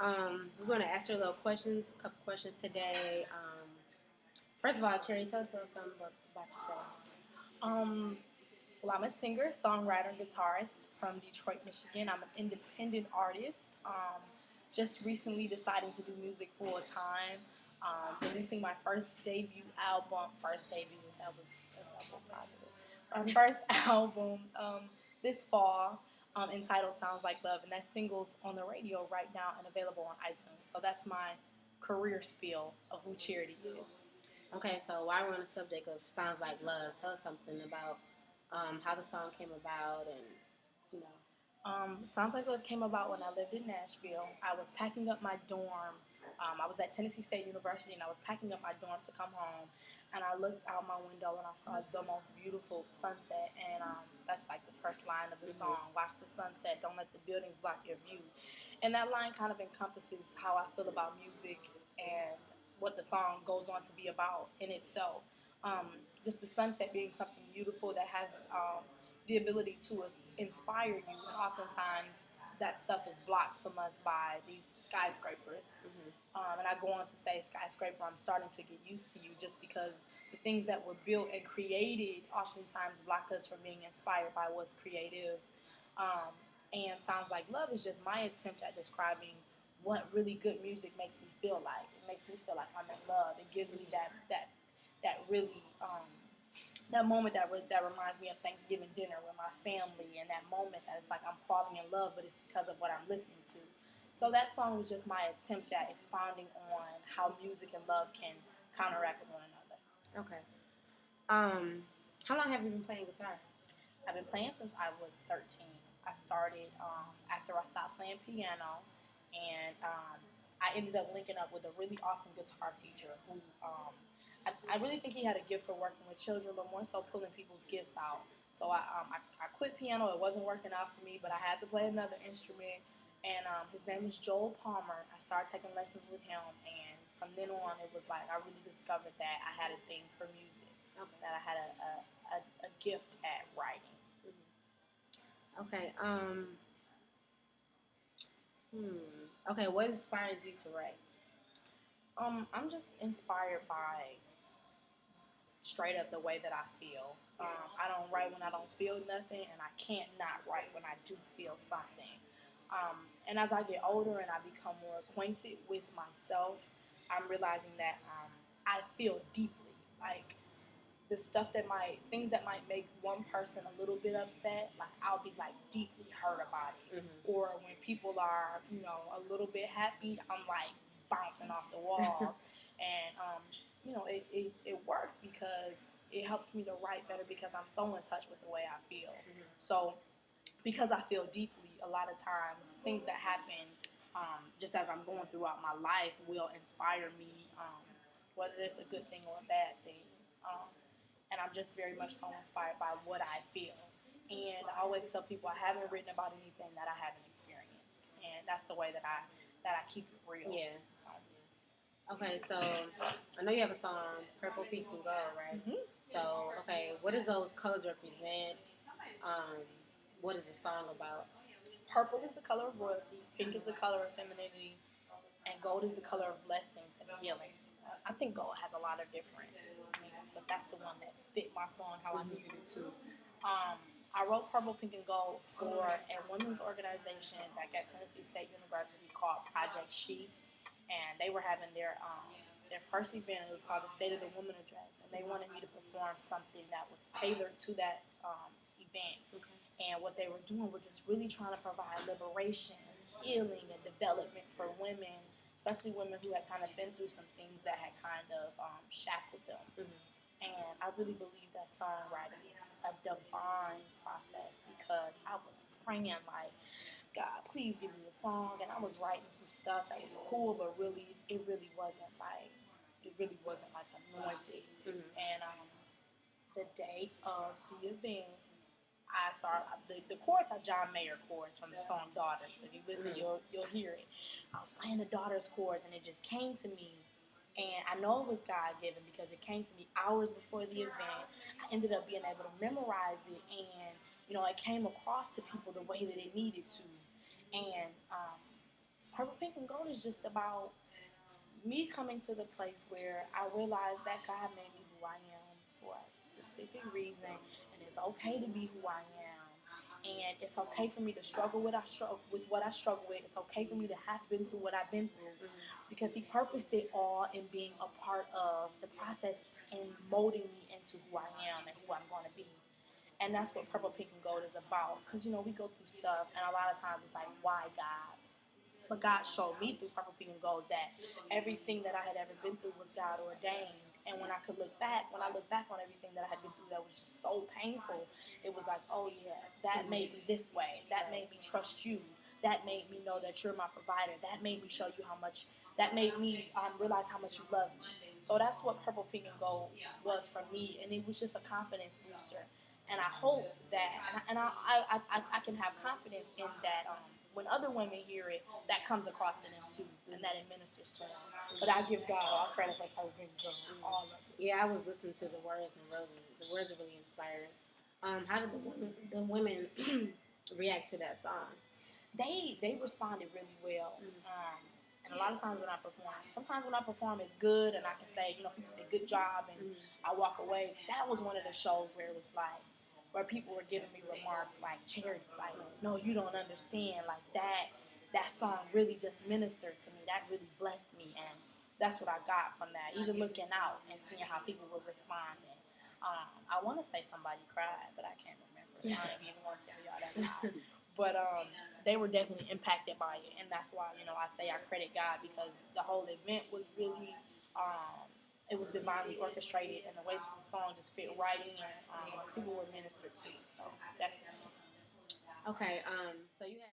We're going to answer a a couple questions today. First of all, Cherry, tell us a little something about yourself. Um, well, I'm a singer, songwriter, guitarist from Detroit, Michigan. I'm an independent artist. Just recently deciding to do music full time. Releasing my first debut album. First debut, that was a double positive. My first album this fall, entitled "Sounds Like Love," and that single's on the radio right now and available on iTunes. So that's my career spiel of who Charity is. Okay, so while we're on the subject of Sounds Like Love, tell us something about how the song came about and, you know. Sounds Like Love came about when I lived in Nashville. I was packing up my dorm. I was at Tennessee State University and I was packing up my dorm to come home. And I looked out my window and I saw the most beautiful sunset. And that's like the first line of the song. Watch the sunset, don't let the buildings block your view. And that line kind of encompasses how I feel about music and what the song goes on to be about in itself. Just the sunset being something beautiful that has the ability to inspire you, and oftentimes that stuff is blocked from us by these skyscrapers. And I go on to say, skyscraper, I'm starting to get used to you just because the things that were built and created oftentimes block us from being inspired by what's creative. Um, and Sounds Like Love is just my attempt at describing what really good music makes me feel like. It makes me feel like I'm in love. It gives me that really that moment that reminds me of Thanksgiving dinner with my family, and that moment that it's like I'm falling in love, but it's because of what I'm listening to. So that song was just my attempt at expounding on how music and love can counteract with one another. Okay. How long have you been playing guitar? I've been playing since I was 13. I started after I stopped playing piano, and I ended up linking up with a really awesome guitar teacher who I really think he had a gift for working with children, but more so pulling people's gifts out. So I quit piano. It wasn't working out for me, but I had to play another instrument. And his name is Joel Palmer. I started taking lessons with him, and from then on, it was like I really discovered that I had a thing for music, that I had a gift at writing. Okay. Okay. What inspires you to write? I'm just inspired by straight up the way that I feel. I don't write when I don't feel nothing, and I can't not write when I do feel something. And as I get older and I become more acquainted with myself, I'm realizing that I feel deeply. Like the things that might make one person a little bit upset, like I'll be like deeply hurt about it. Or when people are, a little bit happy, I'm like bouncing off the walls. And it works because it helps me to write better because I'm so in touch with the way I feel. So because I feel deeply, a lot of times things that happen just as I'm going throughout my life will inspire me, whether it's a good thing or a bad thing. And I'm just very much so inspired by what I feel. And I always tell people I haven't written about anything that I haven't experienced, and that's the way that I keep it real. Yeah. Okay, so I know you have a song, Purple, Pink, and Gold, right? So, okay, what does those colors represent? What is the song about? Purple is the color of royalty, pink is the color of femininity, and gold is the color of blessings and healing. I think gold has a lot of different meanings, but that's the one that fit my song how I needed it to. I wrote Purple, Pink, and Gold for a women's organization back at Tennessee State University called Project She, and they were having their first event. It was called the State of the Woman Address, and they wanted me to perform something that was tailored to that event. And what they were doing was just really trying to provide liberation, healing, and development for women, especially women who had kind of been through some things that had kind of shackled them. And I really believe that songwriting is a divine process because I was praying like, God, please give me a song, and I was writing some stuff that was cool, but it really wasn't like anointed. And the day of the event, the chords are John Mayer chords from the song Daughters. So if you listen, you'll hear it. I was playing the Daughters chords, and it just came to me. And I know it was God given because it came to me hours before the event. I ended up being able to memorize it, and it came across to people the way that it needed to. And Purple, Pink, and Gold is just about me coming to the place where I realized that God made me who I am for a specific reason, and it's okay to be who I am. And it's okay for me to struggle with what I struggle with. It's okay for me to have been through what I've been through, because He purposed it all in being a part of the process and molding me into who I am and who I'm going to be. And that's what Purple, Pink, and Gold is about. Because, we go through stuff, and a lot of times it's like, why God? But God showed me through Purple, Pink, and Gold that everything that I had ever been through was God ordained. And when I look back on everything that I had been through that was just so painful, it was like, oh yeah, that made me this way. That made me trust you. That made me know that you're my provider. That made me show you how much, that made me realize how much you love me. So that's what Purple, Pink, and Gold was for me. And it was just a confidence booster. And I hoped that, I can have confidence in that when other women hear it, that comes across to them too, and that it ministers to them. But I give God all credit for Purple, Pink, and Gold, all of it. Yeah, I was listening to the words, and the words are really inspiring. How did the women react to that song? They responded really well. And a lot of times when I perform, sometimes when I perform it's good, and I can say, people say good job, and I walk away. That was one of the shows where it was like, where people were giving me remarks like, Charity, like, no, you don't understand, like that song really just ministered to me. That really blessed me, and that's what I got from that. Even looking out and seeing how people were responding. I want to say somebody cried, but I can't remember. So I don't even want to tell y'all that now. But they were definitely impacted by it, and that's why I say I credit God, because the whole event was really it was divinely orchestrated, and the way that the song just fit right in, people were ministered to. So definitely. Okay, so you had